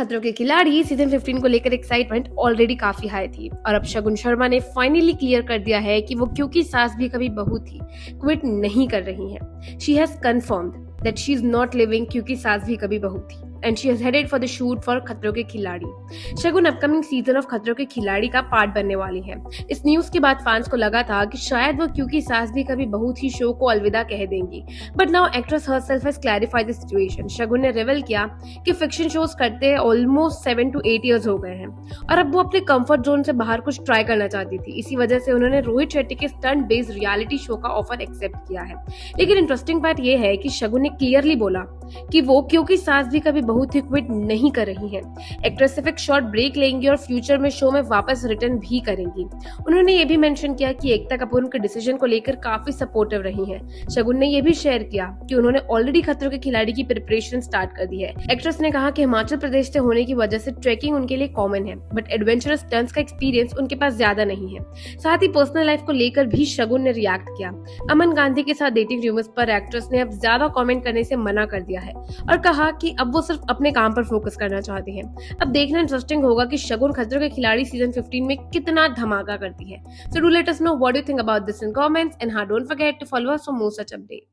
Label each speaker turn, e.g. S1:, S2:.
S1: खतरों के खिलाड़ी सीजन 15 को लेकर एक्साइटमेंट ऑलरेडी काफी हाई थी और अब शगुन शर्मा ने फाइनली क्लियर कर दिया है कि वो क्योंकि सास भी कभी बहू थी क्विट नहीं कर रही हैं। She has confirmed that she is not living क्योंकि सास भी कभी बहू थी and she is headed for the shoot for खतरों के खिलाड़ी। शगुन अपकमिंग सीजन ऑफ खतरों के खिलाड़ी का पार्ट बनने वाली है। इस न्यूज के बाद फैंस को लगा था कि शायद वो क्योंकि सास भी कभी बहू थी शो को अलविदा कह देंगी, but now actress herself has clarified the situation. Shagun ने रिवील किया कि फिक्शन शोज करते ऑलमोस्ट 7 to 8 years हो गए हैं और अब वो अपने कंफर्ट जोन से बाहर कुछ ट्राई करना चाहती थी। इसी वजह से उन्होंने रोहित शेट्टी के स्टंट बेस्ड रियलिटी शो का ऑफर एक्सेप्ट किया है। लेकिन इंटरेस्टिंग बात यह है कि शगुन ने क्लियरली बोला कि वो क्योंकि सास भी कभी बहू थी क्विट नहीं कर रही हैं। एक्ट्रेस सिर्फ एक शॉर्ट ब्रेक लेंगी और फ्यूचर में शो में वापस रिटर्न भी करेंगी। उन्होंने ये भी मेंशन किया कि एकता कपूर उनके डिसीजन को लेकर काफी सपोर्टिव रही हैं। शगुन ने ये भी शेयर किया कि उन्होंने ऑलरेडी खतरों के खिलाड़ी की प्रिपरेशन स्टार्ट कर दी है। एक्ट्रेस ने कहा कि हिमाचल प्रदेश से होने की वजह से ट्रैकिंग उनके लिए कॉमन है, बट एडवेंचरस स्टंट्स का एक्सपीरियंस उनके पास ज्यादा नहीं है। साथ ही पर्सनल लाइफ को लेकर भी शगुन ने रिएक्ट किया। अमन गांधी के साथ डेटिंग रूमर्स पर एक्ट्रेस ने अब ज्यादा कमेंट करने से मना कर दिया है और कहा कि अब वो सिर्फ अपने काम पर फोकस करना चाहती हैं। अब देखना इंटरेस्टिंग होगा कि शगुन खतरों के खिलाड़ी सीजन 15 में कितना धमाका करती है। So do let us know what you think about this in comments and don't forget to follow us for more such updates.